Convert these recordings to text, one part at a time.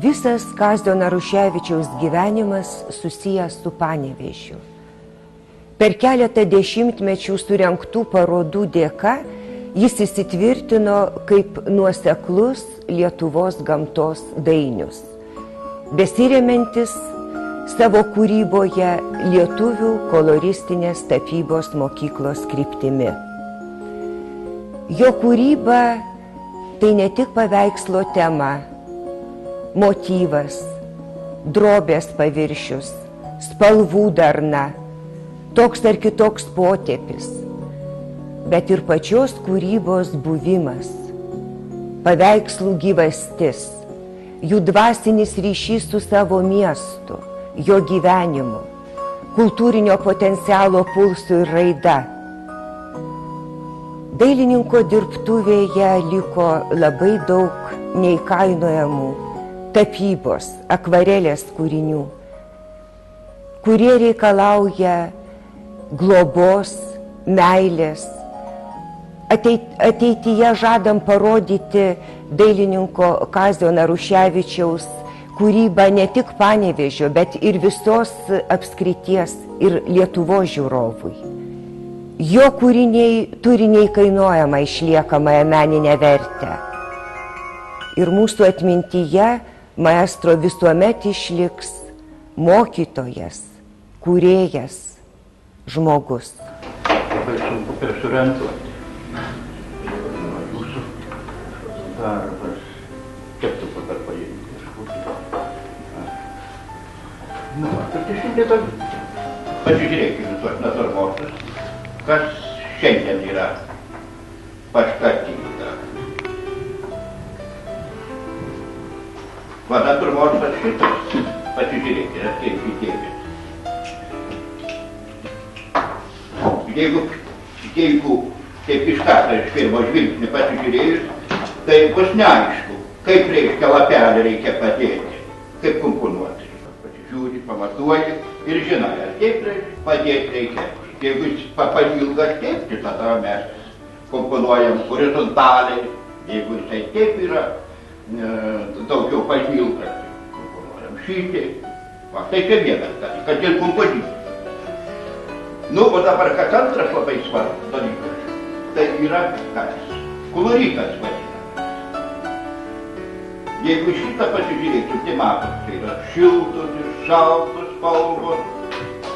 Visas Kazio Naruševičiaus gyvenimas susijęs su Panevėžiu. Per keletą dešimtmečių surengtų parodų dėka jis įsitvirtino kaip nuoseklus Lietuvos gamtos dainius, besiremiantis savo kūryboje lietuvių koloristinės tapybos mokyklos kryptimi. Jo kūryba tai ne tik paveikslo tema, motyvas, drobės paviršius, spalvų darna, toks ar kitoks potėpis, bet ir pačios kūrybos buvimas, paveikslų gyvastis, jų dvasinis ryšys su savo miestu, jo gyvenimu, kultūrinio potencialo pulsu ir raida. Dailininko dirbtuvėje liko labai daug neįkainojamų tapybos, akvarelės kūrinių, kurie reikalauja globos, meilės. Ateityje žadam parodyti dailininko Kazio Naruševičiaus kūrybą ne tik Panevėžio, bet ir visos apskrities ir Lietuvos žiūrovui. Jo kūriniai turi neįkainojamą išliekamąją meninę vertę. Ir mūsų atmintyje maestro visuomet išliks mokytojas, kūrėjas, žmogus. Labai sunku persurentuoti. Jūsų darbas, kiek tu dabar paimti iš būtų. Nu, tai šiandien pasižiūrėkime tuos natūrmortus, kas šiandien yra pastatyta. Va, natūrmortas šitas, pasižiūrėkite, kaip įdėmės. Jeigu taip iš karto iš pirmo žvilgsnį pasižiūrėjus, tai bus neaišku, kaip reiškia lapelį reikia padėti, kaip komponuoti. Pasižiūri, pamatuoji ir žinai, ar taip padėti reikia. Jeigu jis pailgas taip, tada mes komponuojam horizontaliai. Jeigu jisai taip yra daugiau pailgas, tai komponuojam šitaip. Va, tai čia vienas dalykas, kad ir kompozicija. Nu, o dabar kas antras labai svarbus dalykas, tai yra kas? Koloritas vadinamas. Jeigu šitą pasižiūrėčiau, tai matot, tai yra šiltos ir šaltos spalvos,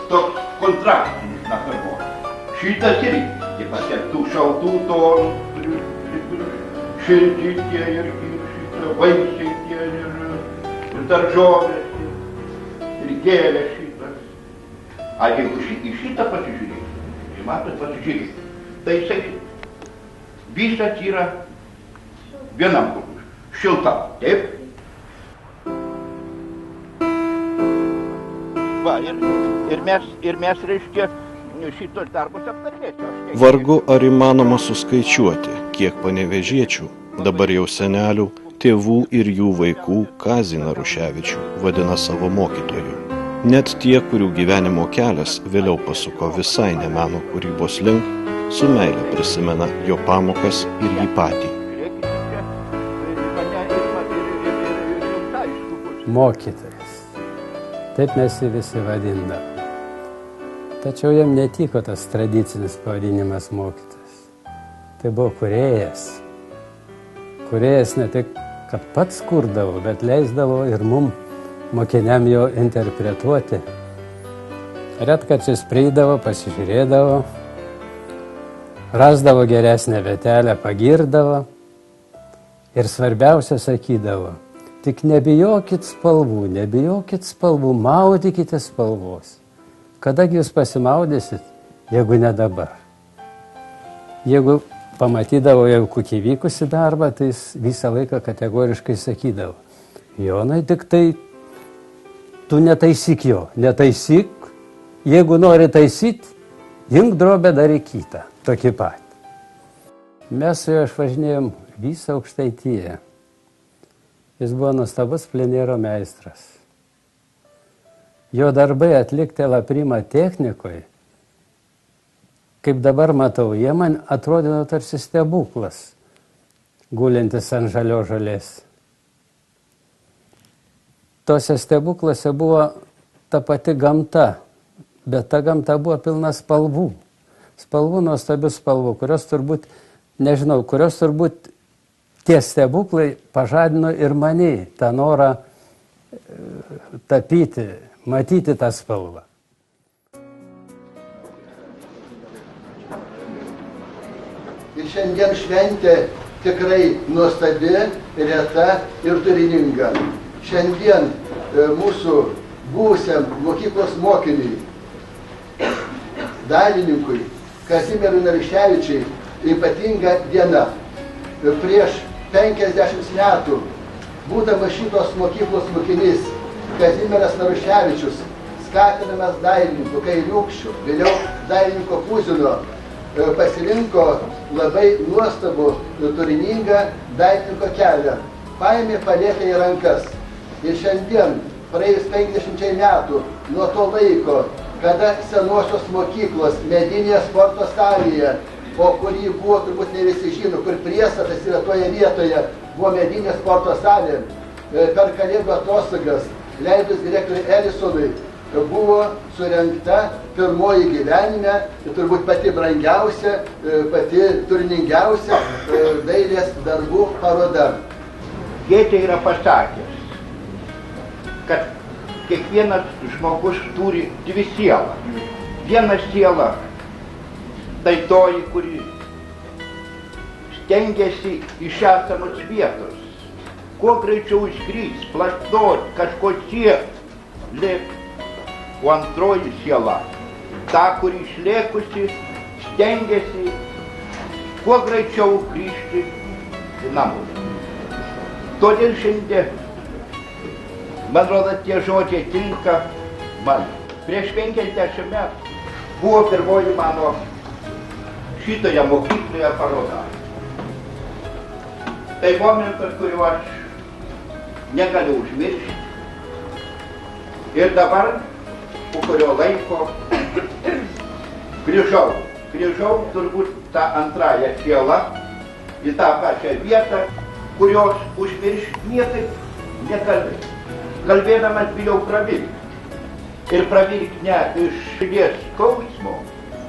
toks kontrastinis natūrmortas. Šitas irgi, taip pat ir tų šaltų tonų, šilti tie ir šitą, vaisiai tie ir daržovės, ir gėlės šitas. A jeigu į šitą pasižiūrėti, tai matot, pasižiūrėti, tai jisai visas yra vienam kūrui, šiltam, taip? Va, ir mes reiškia, šitos darbus aptarėsiu. Vargu ar įmanoma suskaičiuoti, kiek panevėžiečių, dabar jau senelių, tėvų ir jų vaikų Kazį Naruševičių vadina savo mokytoju. Net tie, kurių gyvenimo kelias vėliau pasuko visai ne meno kūrybos link, su meile prisimena jo pamokas ir jį patį. Mokytojas. Taip mes jį visi vadindavom. Tačiau jam netiko tas tradicinis pavadinimas mokytojas. Tai buvo kūrėjas. Kūrėjas ne tik, kad pats kurdavo, bet leisdavo ir mum mokiniam jo interpretuoti. Retkarčiais prieidavo, pasižiūrėdavo, rasdavo geresnę vietelę, pagirdavo ir svarbiausia sakydavo, tik nebijokit spalvų, maudykite spalvos. Kadagi jūs pasimaudysit, jeigu ne dabar? Jeigu pamatydavo jau kokį vykusį darbą, tai jis visą laiką kategoriškai sakydavo, Jonai, tik tai tu netaisyk jo, netaisyk, jeigu nori taisyti, imk drobę daryk kitą, tokį patį. Mes su juo išvažinėjom visą Aukštaitiją. Jis buvo nuostabus plenero meistras. Jo darbai atlikti Laprima technikoje, kaip dabar matau, jie man atrodino tarsi stebuklas, gulintis ant žalios žolės. tose stebuklose buvo ta pati gamta, bet ta gamta buvo pilna spalvų. Spalvų, nuostabių spalvų, kurios turbūt, nežinau, kurios turbūt tie stebuklai pažadino ir mane tą norą tapyti, matyti tą spalvą. Ir šiandien šventė tikrai nuostabi, reta ir turininga. Šiandien mūsų buvusiam mokyklos mokiniui, dailininkui Kazimierui Naruševičiui ypatinga diena. Prieš 50 metų, būdamas šitos mokyklos mokinys, Kazimieras Naruševičius, skatinamas dailininkų Kairiūkščių, vėliau dailininko Puzino, pasirinko labai nuostabų, turiningą dailininko kelią. Paėmė paletę į rankas. Ir šiandien, praėjus 50 metų nuo to laiko, kada senosios mokyklos medinėje sporto salėje, o kurį buvo, turbūt ne visi žino, kur priestatas yra toje vietoje, buvo medinė sporto salė, per kalėdų atostogas, leidus direktoriui Elisonui, buvo surengta pirmoji gyvenime, turbūt pati brangiausia, pati turiningiausia dailės darbų paroda. Gėtė yra pasakęs, kad kiekvienas žmogus turi dvi sielas. Viena siela tai toji, kuri stengiasi iš esamos vietos, kuo greičiau išgrįs, plastot, kažko siekt, lėkt. O antroji siela, ta, kuri išlėkusi, stengiasi kuo greičiau grįžti į namus. Todėl šiandien, man rodo, tie žodžiai tinka man. Prieš 50 metų buvo pirmoji mano šitoje mokykloje paroda. Tai momentas, kuriuo aš negaliu užmiršti. Ir dabar, po kurio laiko, grįžau turbūt tą antrąją sielą į tą pačią vietą, kurios užmiršti niekaip nekalbėjau. Kalbėdamas bijau pravirkti. Ir pravirkti ne iš širdies skausmo,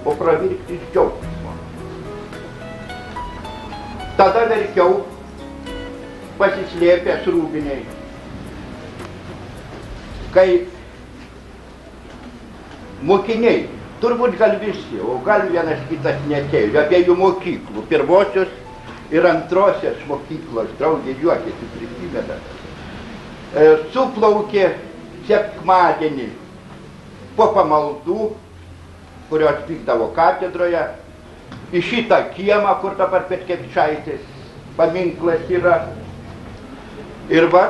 o pravirkti iš džiaugsmo. Tada verkiau pasislėpęs rūbiniai, kai mokiniai, turbūt gal visi, o gal vienas kitas neatėjo, abiejų mokyklų, pirmosios ir antrosios mokyklos, draugė juokėsi, prisimena, suplaukė sekmadienį po pamaldų, kurios vykdavo katedroje, į šitą kiemą, kur dabar Petkevičaitės paminklas yra. Ir va,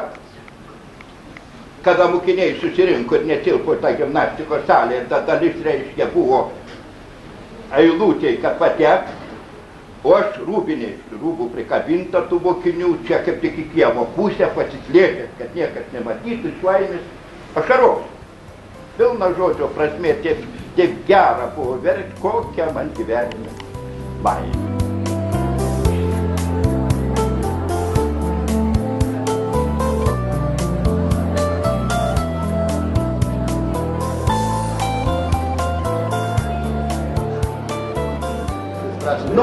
kada mokiniai susirinko ir netilpo tą gimnastikos salę, ta dalis, reiškia, buvo eilutėj, kad patek, o aš rūbų prikabinta tų mokinių, čia kaip tik į kiemo pusę pasislėpęs, kad niekas nematytų, švaimis ašaros. Pilna žodžio prasmė, tiek gera buvo verkti, kokia man gyvenime baimė.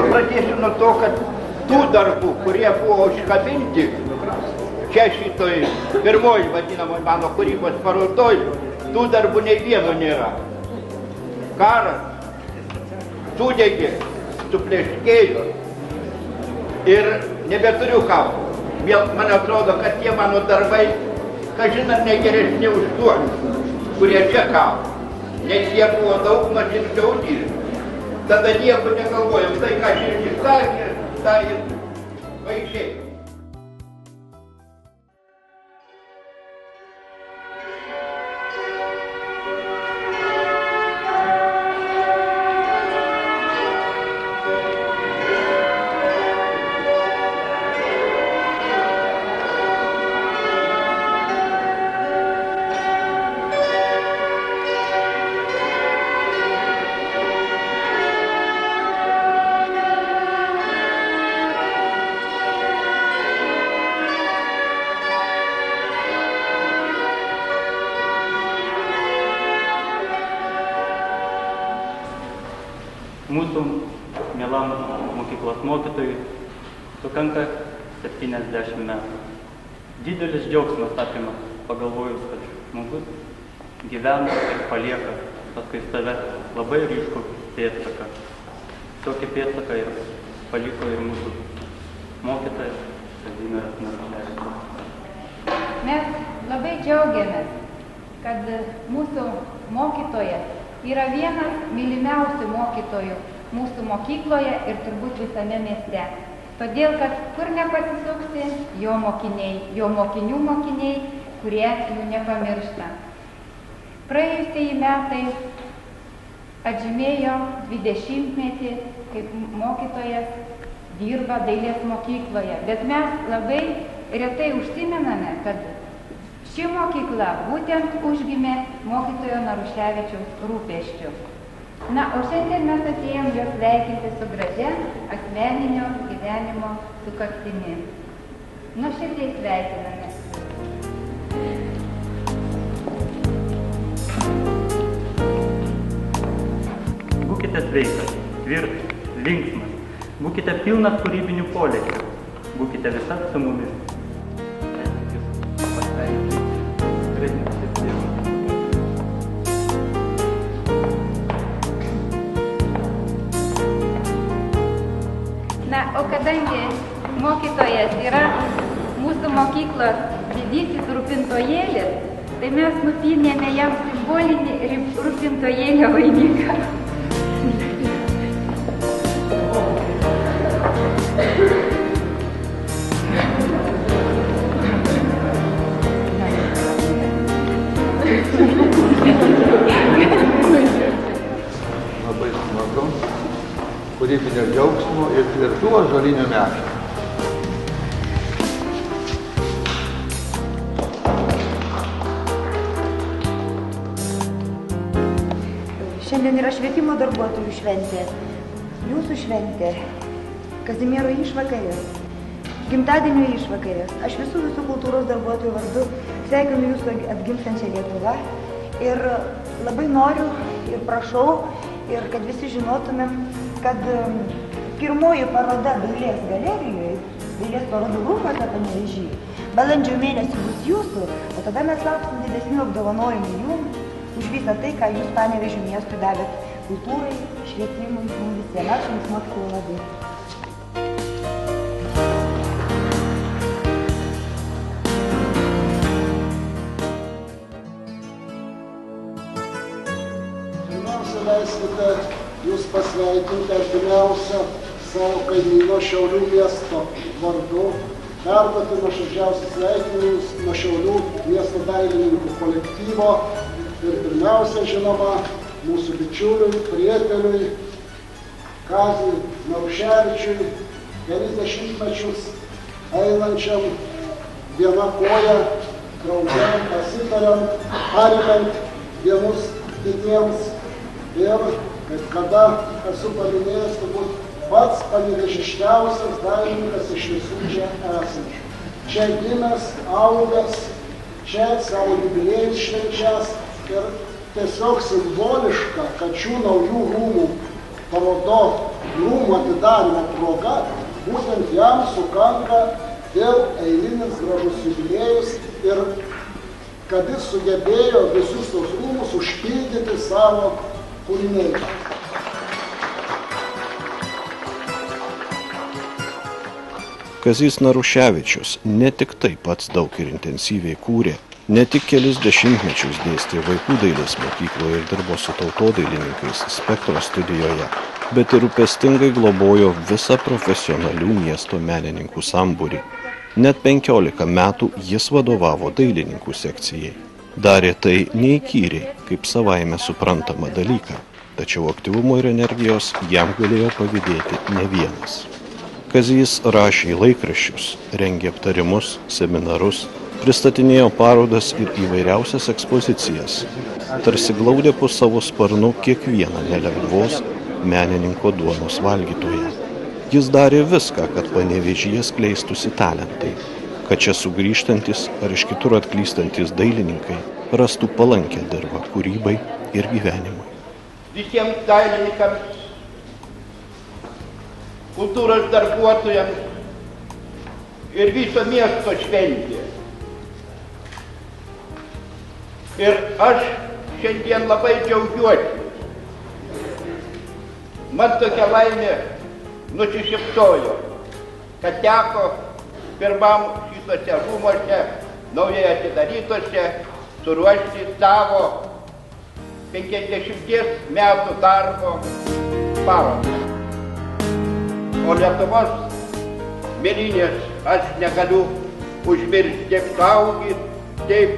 Pradėsiu nuo to, kad tų darbų, kurie buvo užkabinti, čia šitoj pirmoji vadinamoj mano kūrybos parodoj, tų darbų nei vieno nėra. Karas sudegė, supleškėjo ir nebeturiu ką. Man atrodo, kad tie mano darbai, kažin ar ne geresni už tuos, kurie čia kabo, nes jie buvo daug nuoširdžiau dirbti. Tada nieko negalvojom, tai ką širdis sakė, tai ir vaikščiai. Mūsų mielam mokyklos mokytojui sukanka 70 metų. Didelis džiaugsmas apima pagalvojus, kad žmogus gyvena ir palieka paskui save labai ryškų pėdsaką. Tokį pėdsaką ir paliko ir mūsų mokytojas Kazimieras Naruševičius. Mes labai džiaugiamės, kad mūsų mokytojas yra vienas mylimiausių mokytojų mūsų mokykloje ir turbūt visame mieste. Todėl, kad kur nepasisuksi, jo mokiniai, jo mokinių mokiniai, kurie jų nepamiršta. Praėjusieji metai atžymėjo 20-metį, kaip mokytojas dirba dailės mokykloje. Bet mes labai retai užsimename, kad ši mokykla būtent užgimė mokytojo Naruševičiaus rūpesčiu. Na, o šiandien mes atėjom jos sveikinti su gražia asmeninio gyvenimo sukaktimi. Nuoširdžiai sveikiname. Būkite sveikas, tvirtas, linksmas, būkite pilnas kūrybinių polėkių, būkite visat su mumis. Na, o kadangi mokytojas yra mūsų mokyklos didysis rūpintojėlis, tai mes nupynėme jam simbolinį rūpintojėlio vainiką. Labai smagu, kūrybinio džiaugsmo ir tvirtų ąžuolinių medžių. Šiandien yra švietimo darbuotojų šventė, jūsų šventė, Kazimiero išvakarės, gimtadienio išvakarės. Aš visų kultūros darbuotojų vardu sveikinu jūsų atgimstančią Lietuvą ir labai noriu ir prašau, ir kad visi žinotumėm, kad pirmoji paroda dailės galerijoje, dailės parodų rūmuose Panevėžyje, balandžio mėnesį bus jūsų, o tada mes lauksim didesnių apdovanojimų jums už visą tai, ką jūs Panevėžio miestui davėt kultūrai, švietimui, mums visiems. Ačiū jums, mokytojai, labai. Pirmiausia, leiskite jūs pasveikinti artimiausią savo kaimyno Šiaulių miesto vardu, perduoti nuoširdžiausius sveikinimus nuo Šiaulių miesto dailininkų kolektyvo ir pirmiausia, žinoma, mūsų bičiuliui, prieteliui, Kaziui Naruševičiui, 90 mečius einančiam viena koja, drauge, pasitariant, paremiant vienus kitiems ir, kaip kada esu paminėjęs, turbūt pats panevėžiškiausias dailininkas iš visų čia esančių. Čia gimęs, augęs, čia savo jubiliejus švenčias ir tiesiog simboliška, kad šių naujų rūmų parodo rūmų atidarymo proga, būtent jam sukanka vėl eilinis gražus jubiliejus ir kad jis sugebėjo visus tos rūmus užpildyti savo kūriniais. Kazys Naruševičius ne tik tai pats daug ir intensyviai kūrė, ne tik kelis dešimtmečius dėstė vaikų dailės mokykloje ir dirbo su tautodailininkais Spektro studijoje, bet ir rūpestingai globojo visą profesionalių miesto menininkų sambūrį. Net 15 metų jis vadovavo dailininkų sekcijai. Darė tai neįkyriai, kaip savaime suprantama dalyką, tačiau aktyvumo ir energijos jam galėjo pavydėti ne vienas. Kazys rašė į laikraščius, rengė aptarimus, seminarus, pristatinėjo parodas ir įvairiausias ekspozicijas, tarsi glaudė po savo sparnu kiekvieną nelengvos menininko duonos valgytoją. Jis darė viską, kad Panevėžyje skleistųsi talentai, kad čia sugrįžtantis ar iš kitur atklystantis dailininkai rastų palankę dirvą kūrybai ir gyvenimui. Visiems dailininkams kultūros darbuotojams ir viso miesto šventė. Ir aš šiandien labai džiaugiuosi. Man tokia laimė nusišypsojo, kad teko pirmam šitose rūmuose, naujai atidarytose, suruošti savo 50 metų darbo parodą. O Lietuvos mėlynės aš negaliu užmiršti, kaip saugi, taip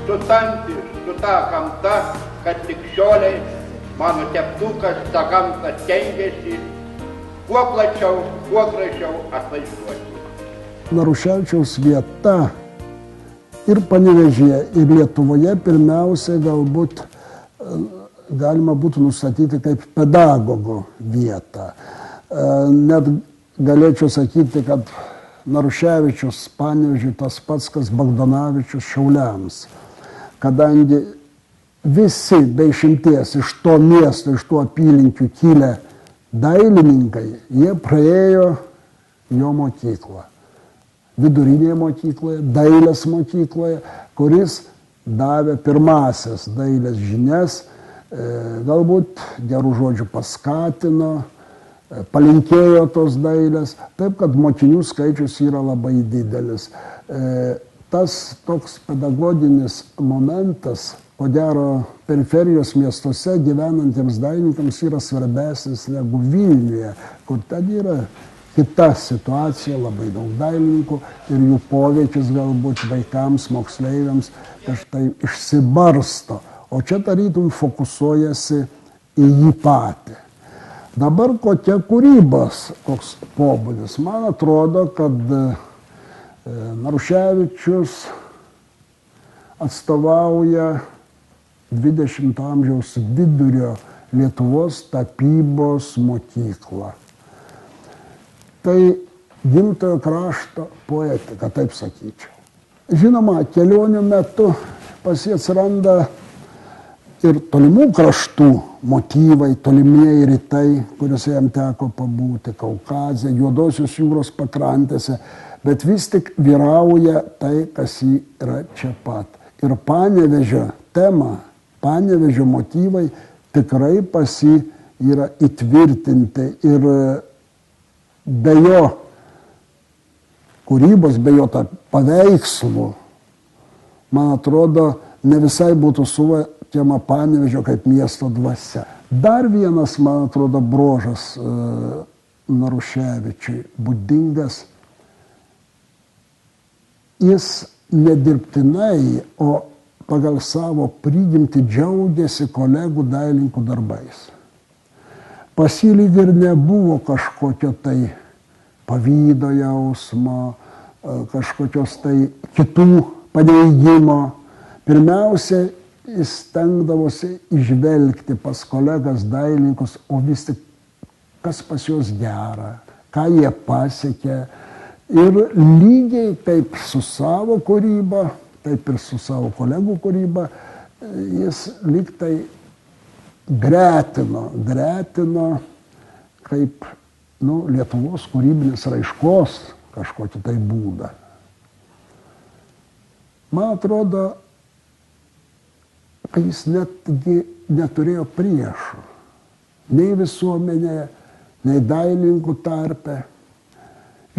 sutampi su ta gamta, kad tik šioliai mano teptukas tą gamtą stengiasi kuo plačiau, kuo gražiau atvaizduoti. Naruševičiaus vieta ir Panevėžyje, ir Lietuvoje pirmiausia galbūt galima būtų nustatyti kaip pedagogo vietą. Net galėčiau sakyti, kad Naruševičius Panevėžiui tas pats, kas Bagdonavičius Šiauliams. Kadangi visi be išimties iš to miesto, iš tų apylinkių kilę dailininkai, jie praėjo jo mokyklą. Vidurinėje mokykloje, dailės mokykloje, kuris davė pirmasias dailės žinias, galbūt gerų žodžių paskatino, palinkėjo tos dailės, taip kad mokinių skaičius yra labai didelis. Tas toks pedagoginis momentas, ko gero, periferijos miestuose gyvenantiems dailininkams yra svarbesnis negu Vilniuje, kur ten yra kita situacija, labai daug dailininkų ir jų poveikis galbūt vaikams, moksleiviams kažtai išsibarsto. O čia tarytum fokusuojasi į jį patį. Dabar kokia kūrybos, koks pobūdis. Man atrodo, kad Naruševičius atstovauja 20 amžiaus vidurio Lietuvos tapybos mokyklą. Tai gimtojo krašto poetika, taip sakyčiau. Žinoma, kelionių metu pas jį atsiranda ir tolimų kraštų motyvai, tolimieji rytai, kuriuose jam teko pabūti, Kaukazė, Juodosios jūros pakrantėse, bet vis tik vyrauja tai, kas jį yra čia pat. Ir Panevėžio tema, Panevėžio motyvai tikrai pas jį yra įtvirtinti ir be jo kūrybos, be jo paveikslų, man atrodo, ne visai būtų suvokiama Panevėžio kaip miesto dvasia. Dar vienas, man atrodo, bruožas Naruševičiui būdingas. Jis nedirbtinai, o pagal savo prigimtį džiaugiasi kolegų dailininkų darbais. Pas jį lyg ir nebuvo kažkokio tai pavydo jausmo, kažkokios tai kitų paneigimo. Pirmiausia, jis stengdavosi įžvelgti pas kolegas dailininkus, o vis tik kas pas juos gera, ką jie pasiekė. Ir lygiai kaip su savo kūryba, taip ir su savo kolegų kūryba, jis lyg tai gretino kaip Lietuvos kūrybinės raiškos kažkokį tai būdą. Man atrodo, kad jis netgi neturėjo priešų, nei visuomenėje, nei dailininkų tarpe.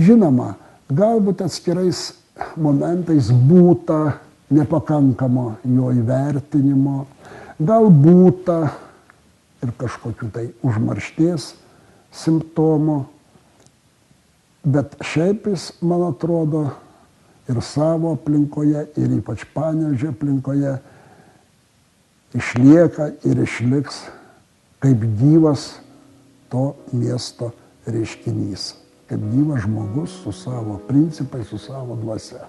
Žinoma, galbūt atskirais momentais būta nepakankamo jo įvertinimo, gal būta ir kažkokių tai užmaršties simptomų, bet šiaip jis, man atrodo, ir savo aplinkoje, ir ypač Panevėžio aplinkoje išlieka ir išliks kaip gyvas to miesto reiškinys. Kaip gyvas žmogus su savo principais, su savo dvasia.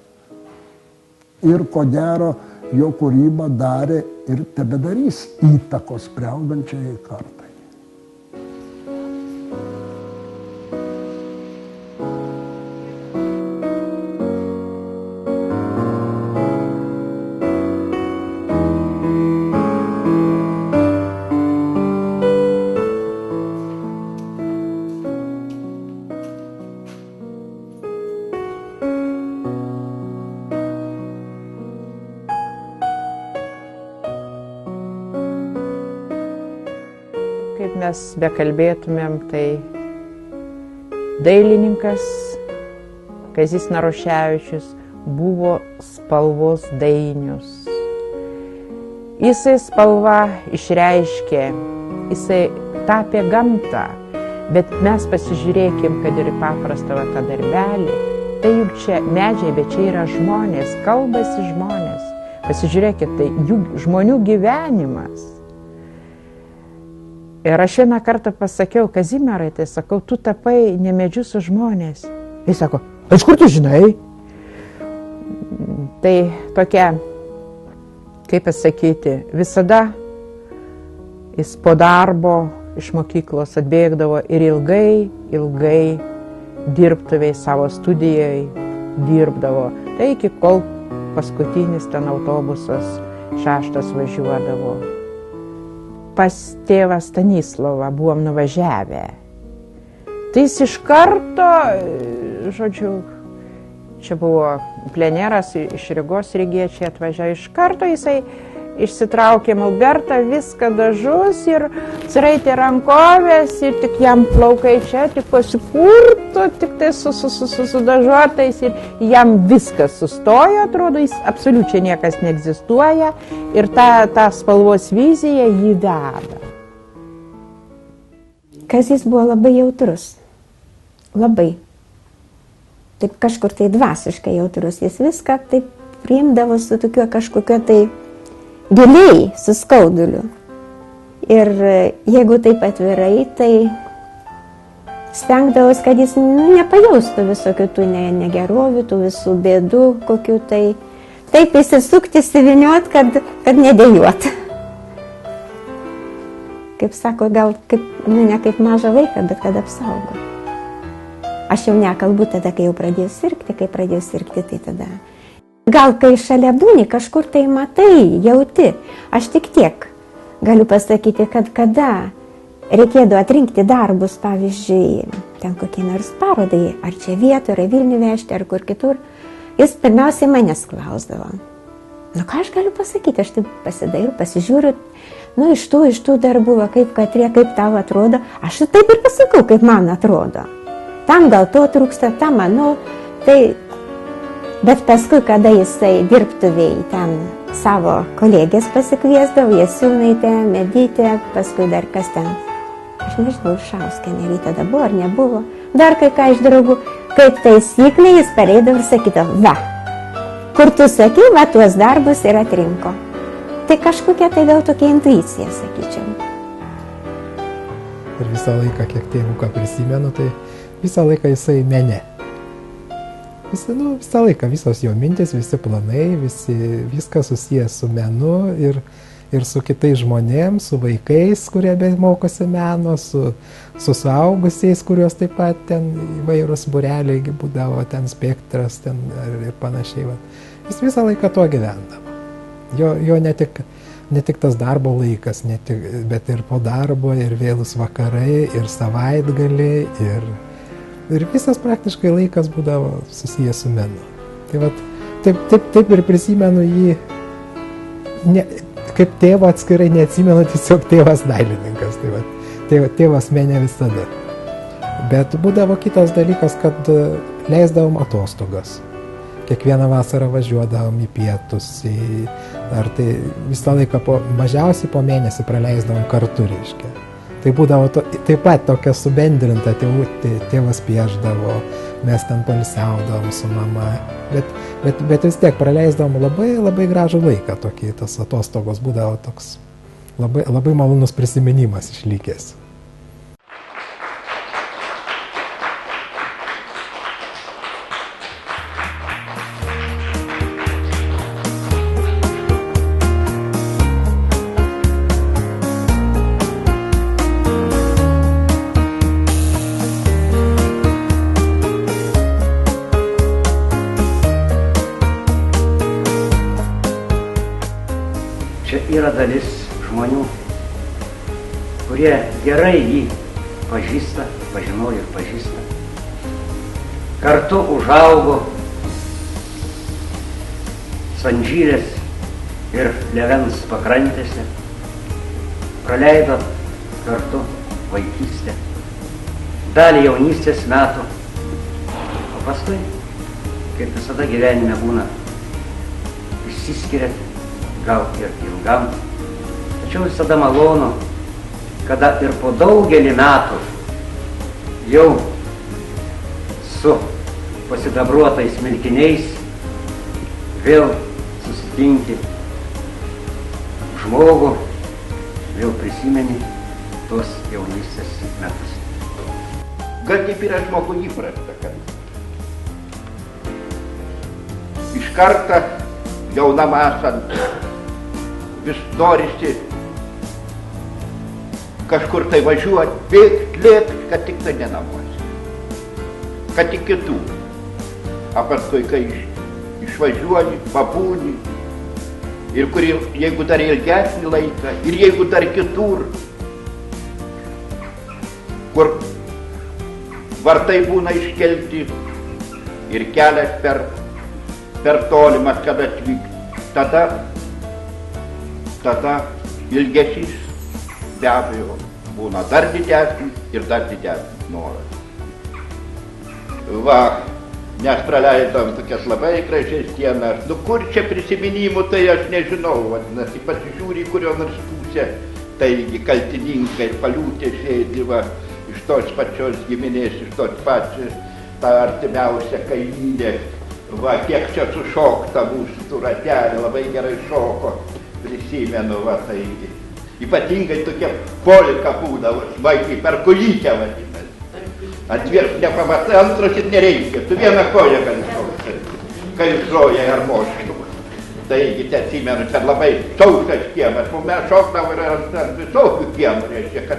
Ir ko gero, jo kūryba darė ir tebedarys įtakos priaugančiai kartai. mes bekalbėtumėm, tai dailininkas Kazys Naruševičius buvo spalvos dainius. Jisai spalvą išreiškė, jisai tapė gamtą, bet mes pasižiūrėkim, kad ir paprastą tą darbelį, tai juk čia medžiai, bet čia yra žmonės, kalbasi žmonės. Pasižiūrėkit, tai jų žmonių gyvenimas. Ir aš vieną kartą pasakiau, Kazimierai, tai sakau, tu tapai ne medžius, o žmonės. Jis sako, iš kur tu žinai? Tai tokia, kaip pasakyti, visada jis po darbo iš mokyklos atbėgdavo ir ilgai dirbtuviai savo studijai dirbdavo. Tai iki kol paskutinis ten autobusas 6 važiuodavo. Pas tėvą Stanislovą buvom nuvažiavę. Tai jis iš karto, žodžiu, čia buvo pleneras iš Rygos, rygiečiai atvažiavo, iš karto jisai išsitraukė molbertą, viską dažus ir sraitė rankovės ir tik jam plaukai čia, tik pasipurto, tik tai su dažuotais ir jam viskas sustojo, atrodo, jis absoliučiai niekas neegzistuoja ir ta spalvos vizija jį veda. Kazys buvo labai jautrus, labai. Taip kažkur tai dvasiškai jautrus, jis viską taip priimdavo su tokiu kažkokio tai giliai, su skauduliu. Ir jeigu taip atvirai, tai stengdavos, kad jis nepajaustų visokių tų negerovių, tų visų bėdų, kokių tai. Taip įsisukti, įsiviniot, kad nedėjuot. Kaip sako, gal kaip, ne kaip mažą vaiką, bet kad apsaugo. Aš jau nekalbu tada, kai jau pradėjau sirgti, tai tada. Gal kai šalia būni, kažkur tai matai, jauti. Aš tik tiek galiu pasakyti, kad kada reikėdavo atrinkti darbus, pavyzdžiui, ten kokie nors parodai, ar čia vietoj, ar Vilnių vežti, ar kur kitur, jis pirmiausiai manęs klausdavo. Nu ką aš galiu pasakyti, aš taip pasidairu, pasižiūriu, nu iš tų darbų, kaip Katrė, kaip tau atrodo, aš taip ir pasakau, kaip man atrodo. Tam gal to trūksta, tam mano, tai... Bet paskui, kada jisai dirbtuviai ten savo kolegės pasikviesdavo, Jasiūnaitė, Medytė, paskui dar kas ten, aš nežinau, Šauskienė tada buvo ar nebuvo, dar kai ką iš draugų, kaip taisyklė jis pareidavo ir sakydavo, va, kur tu sakai, va, tuos darbus ir atrinko. Tai kažkokia tai gal tokia intuicija, sakyčiau. Ir visą laiką, kiek tėvuką prisimenu, tai visą laiką jisai mene. Visą laiką, visos jo mintis, visi planai, viskas susijęs su menu ir su kitais žmonėms, su vaikais, kurie mokosi meno, su suaugusiais, kuriuos taip pat ten įvairūs būreliai būdavo, ten spektras ten, ir panašiai. Va. Jis visą laiką to gyvendavo. Jo ne tik tas darbo laikas, bet ir po darbo, ir vėlus vakarai, ir savaitgaliai, ir visas praktiškai laikas būdavo susijęs su menu. Tai va, taip ir prisimenu jį, kaip tėvą atskirai neatsimenu, tiesiog tėvas dailininkas. Tai va, tėvas mene visada. Bet būdavo kitas dalykas, kad leisdavom atostogas. Kiekvieną vasarą važiuodavom į pietus, ar tai visą laiką mažiausiai po mėnesį praleisdavom kartu, reiškia. Tai būdavo taip pat tokia subendrinta, tėvas pieždavo, mes ten poilsiaudavom su mama, bet vis tiek praleisdavom labai gražų laiką, tas atostogos būdavo toks labai malonus prisiminimas išlikęs. Yra dalis žmonių, kurie gerai jį pažįsta, pažinojo ir pažįsta. Kartu užaugo Sanžyrės ir Levens pakrantėse, praleido kartu vaikystę, dalį jaunystės metų, o paskui, kaip visada gyvenime būna, išsiskiriat, gal ir ilgam, tačiau visada malonu, kada ir po daugelį metų jau su pasidabruotais smilkiniais vėl susitinki žmogų, vėl prisimeni tos jaunystės metus. Gal kaip yra žmogui įprasta, kad iš karto jaunam esant vis norisi kažkur tai važiuoti, bėgt, lėkt, kad tik tai ne namuose, kad tik kitų. O paskui, kai išvažiuoji, pabūni, ir kur jeigu dar ilgesnį laiką, ir jeigu dar kitur, kur vartai būna iškelti ir kelias per tolimas, kad atvykti, tada ilgesys be abejo būna dar didesnis ir dar didesnis noras. Va, mes praleidom tokias labai gražias dienas. Nu kur čia prisiminimų, tai aš nežinau, vadinasi, pasižiūri kurio nors pusę, taigi kaltininkai paliūtė sėdi, va, iš tos pačios giminės, iš tos pačios, ta artimiausia kaimynė, va, kiek čia sušokta mūsų tų ratelį, labai gerai šoko, prisimenu, va, taigi. Ypatingai tokia polika būdavo, vaikai per kojytę vadinasi. Atvirkti nepamatai, antros ir nereikia, tu vieną koją gali šokti, kai žojai ar moškiumas. Taigi, atsimenu, kad labai sausas kiemas, mes šokdavo ir ant visokių kiemų, reiškia,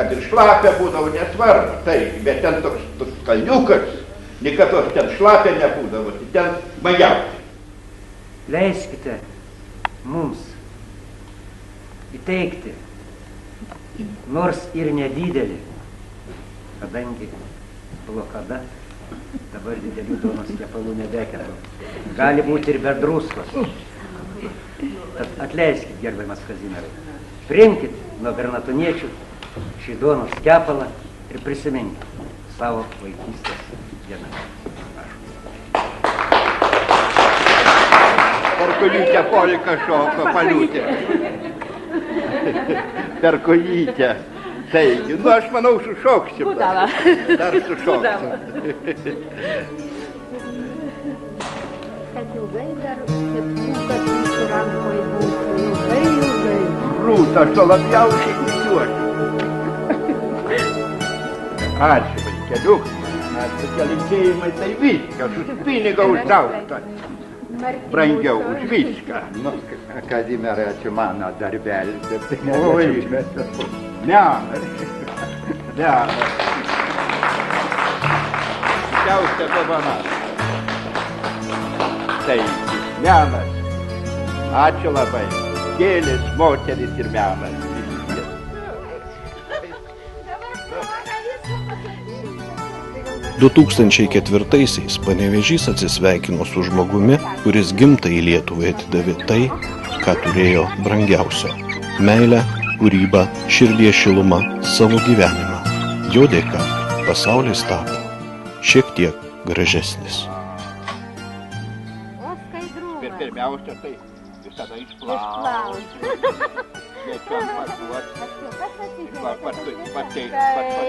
kad ir šlapia būdavo, nesvarbu, taigi, bet ten toks kalniukas, nikados ten šlapia nebūdavo, ten mažiausiai. Leiskite mums įteikti, nors ir nedidelį, kadangi blokada, dabar didelių duonos kepalų nebekepa. Gali būti ir be druskos. Tad atleiskit, gerbiamas Kazimierai. Priimkit nuo bernatoniečių šį duonos kepalą ir prisiminkit savo vaikystės dieną. Per kojytę polika šoko, paliūtė. Per kojytę. Taigi, nu aš manau, sušoksim. Dar sušoksim. Kad ilgai dar kad jūsų rankoje būtų, ilgai. Rūta, aš to labiausiai tikiuosi. Ačiū, vaikeliuk. Tokie linkėjimai, tai viskas, už pinigą uždaužta. Brangiau už viską. Nu, Kazimierai, ačiū mano darbelį, bet tai oi, bet menas. Didžiausia dovana. Taigi, menas. Ačiū labai. Gėlės, moteris ir menas. 2004-aisiais Panevėžys atsisveikino su žmogumi, kuris gimtai Lietuvai atidavė tai, ką turėjo brangiausio – meilę, kūrybą, širdies šilumą, savo gyvenimą. Jo dėka pasaulis tapo šiek tiek gražesnis. Pirmiausia, tai visada išplauti. Nečiam paduoti. Paskui pateikt,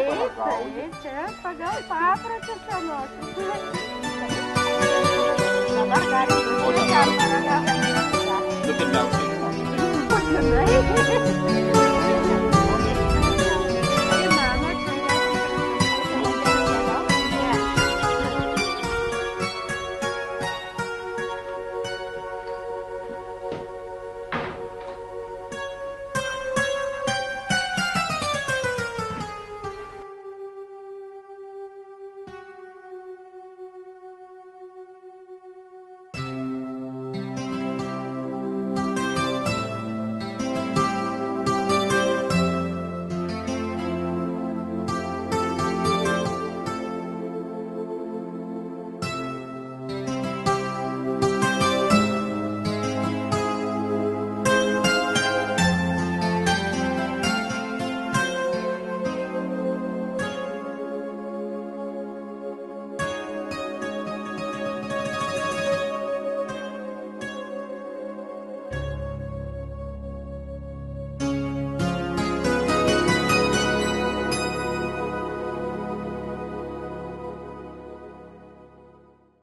palagauti. Čia pagal paprotį senos. Dabar galim būti. Nu, pirmiausia, išplauti.